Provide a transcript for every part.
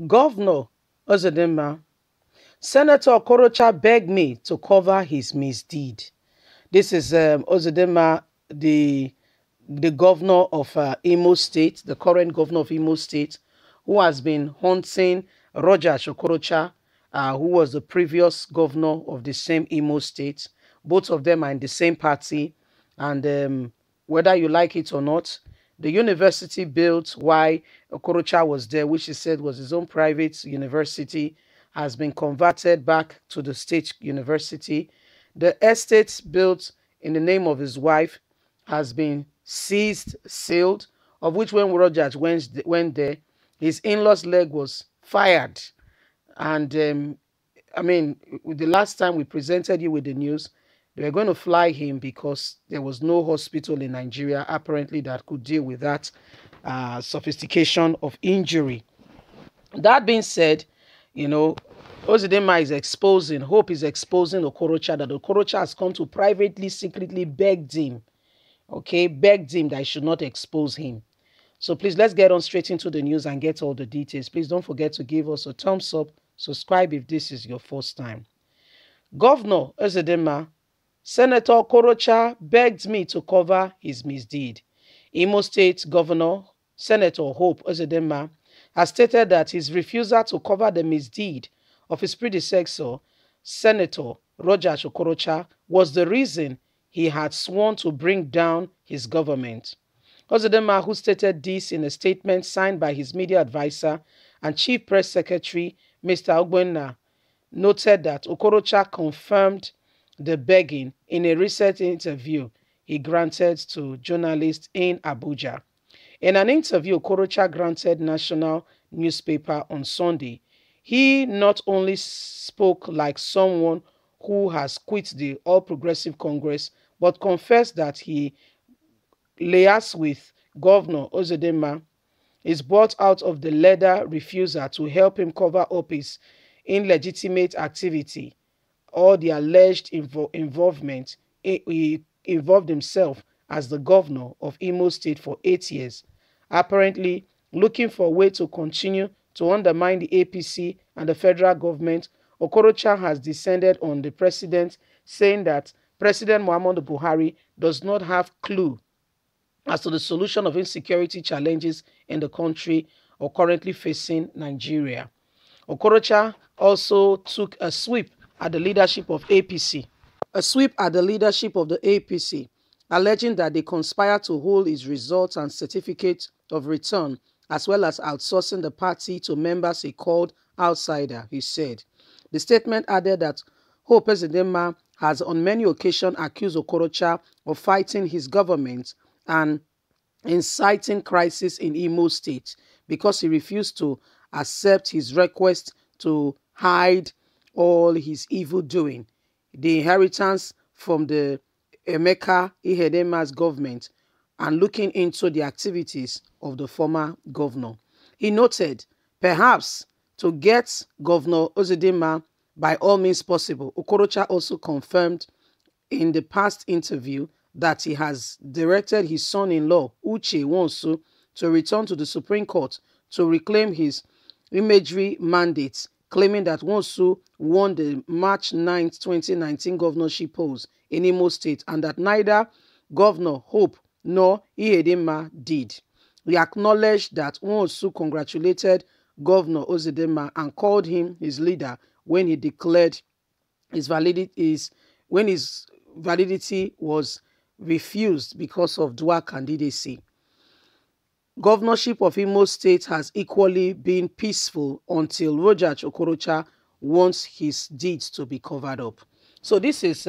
Governor Uzodinma, Senator Okorocha begged me to cover his misdeed. This is Uzodinma, the governor of Imo State, the current governor of Imo State, who has been hunting Roger Okorocha, who was the previous governor of the same Imo State. Both of them are in the same party, and whether you like it or not, the university built while Okorocha was there, which he said was his own private university, has been converted back to the state university. The estate built in the name of his wife has been seized, sealed, of which when Rogers went there, his in-laws leg was fired. And I mean, the last time we presented you with the news, they were going to fly him because there was no hospital in Nigeria, apparently, that could deal with that sophistication of injury. That being said, you know, Uzodinma is exposing, Hope is exposing Okorocha, that Okorocha has come to privately, secretly begged him, okay, begged him that I should not expose him. So please, let's get on straight into the news and get all the details. Please don't forget to give us a thumbs up, subscribe if this is your first time. Governor Uzodinma, Senator Okorocha begged me to cover his misdeed. Imo State Governor Senator Hope Uzodinma has stated that his refusal to cover the misdeed of his predecessor, Senator Roger Okorocha, was the reason he had sworn to bring down his government. Uzodinma, who stated this in a statement signed by his media advisor and chief press secretary, Mr. Ogbonna, noted that Okorocha confirmed the begging in a recent interview he granted to journalists in Abuja. In an interview Okorocha granted national newspaper on Sunday, he not only spoke like someone who has quit the All Progressive Congress, but confessed that he liaised with Governor Uzodinma is brought out of the leather refusal to help him cover up his illegitimate activity or the alleged involvement. He involved himself as the governor of Imo State for 8 years, apparently looking for a way to continue to undermine the APC and the federal government. Okorocha has descended on the president, saying that President Muhammadu Buhari does not have clue as to the solution of insecurity challenges in the country or currently facing Nigeria. Okorocha also took a sweep at the leadership of APC, alleging that they conspired to hold his results and certificate of return, as well as outsourcing the party to members he called outsider, he said. The statement added that Hope Uzodinma has on many occasions accused Okorocha of fighting his government and inciting crisis in Imo State because he refused to accept his request to hide all his evil doing, the inheritance from the Emeka Ihedema's government, and looking into the activities of the former governor. He noted, perhaps to get Governor Uzodinma by all means possible. Okorocha also confirmed in the past interview that he has directed his son-in-law, Uche Nwosu, to return to the Supreme Court to reclaim his imagery mandates, claiming that Nwosu won the March 9, 2019 governorship polls in Imo State and that neither Governor Hope nor Ihedema did. He acknowledged that Nwosu congratulated Governor Uzodinma and called him his leader when he declared his validity was refused because of dual candidacy. Governorship of Imo State has equally been peaceful until Roger Okorocha wants his deeds to be covered up. So this is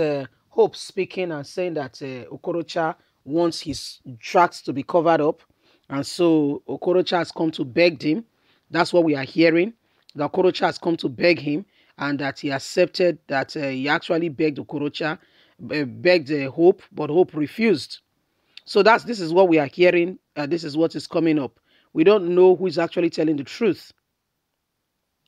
Hope speaking and saying that Okorocha wants his tracks to be covered up. And so Okorocha has come to beg him. That's what we are hearing. That Okorocha has come to beg him and that he accepted that he actually begged Okorocha, begged Hope, but Hope refused. So this is what we are hearing. This is what is coming up. We don't know who is actually telling the truth.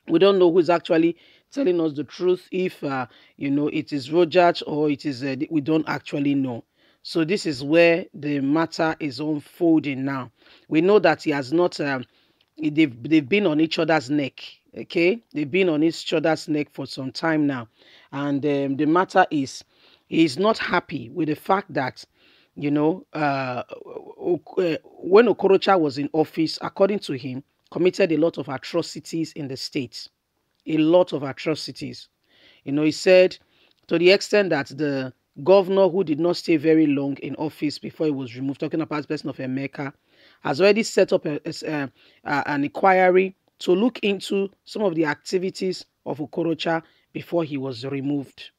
We don't know who is actually telling us the truth. If it is Rogers or it is we don't actually know. So this is where the matter is unfolding now. We know that he has not they've been on each other's neck. Okay, they've been on each other's neck for some time now, and the matter is, he's not happy with the fact that, when Okorocha was in office, according to him, committed a lot of atrocities in the state, a lot of atrocities. He said, to the extent that the governor, who did not stay very long in office before he was removed, talking about the person of Emeka, has already set up an inquiry to look into some of the activities of Okorocha before he was removed.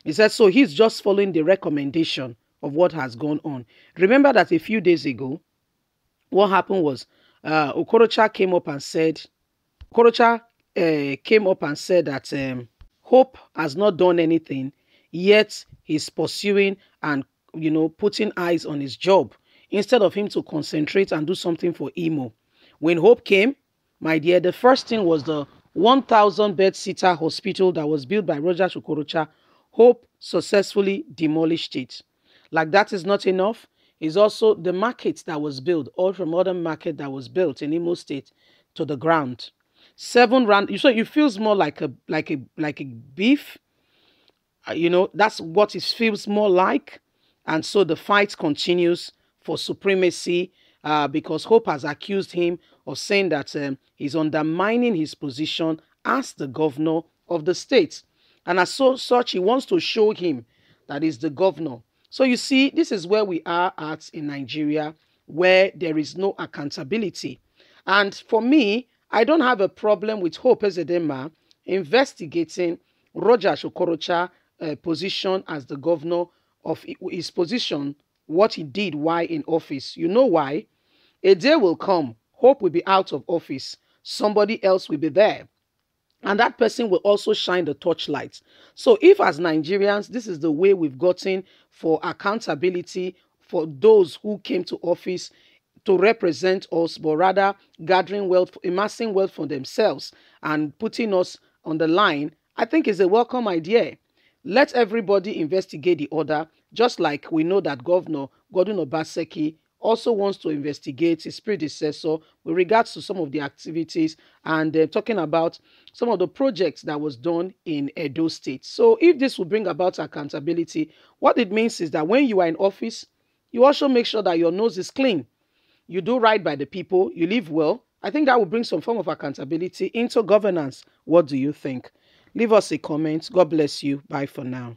He said, so he's just following the recommendation of what has gone on. Remember that a few days ago, what happened was, Okorocha came up and said, that Hope has not done anything, yet he's pursuing and, putting eyes on his job instead of him to concentrate and do something for Imo. When Hope came, my dear, the first thing was the 1,000-bed-sitter hospital that was built by Roger Okorocha. Hope successfully demolished it. Like that is not enough, is also the market that was built, ultra modern market that was built in Imo State, to the ground. 7 rand, so it feels more like a beef. That's what it feels more like. And so the fight continues for supremacy, because Hope has accused him of saying that he's undermining his position as the governor of the state. And as such, he wants to show him that he's the governor. So you see, this is where we are at in Nigeria, where there is no accountability. And for me, I don't have a problem with Hope Uzodinma investigating Roger Okorocha position as the governor, of his position, what he did while in office. You know why? A day will come, Hope will be out of office, somebody else will be there, and that person will also shine the torchlight. So if, as Nigerians, this is the way we've gotten for accountability for those who came to office to represent us, but rather gathering wealth, amassing wealth for themselves and putting us on the line, I think is a welcome idea. Let everybody investigate the order, just like we know that Governor Godwin Obaseki also wants to investigate his predecessor with regards to some of the activities and talking about some of the projects that was done in Edo State. So if this will bring about accountability, what it means is that when you are in office, you also make sure that your nose is clean. You do right by the people, you live well. I think that will bring some form of accountability into governance. What do you think? Leave us a comment. God bless you. Bye for now.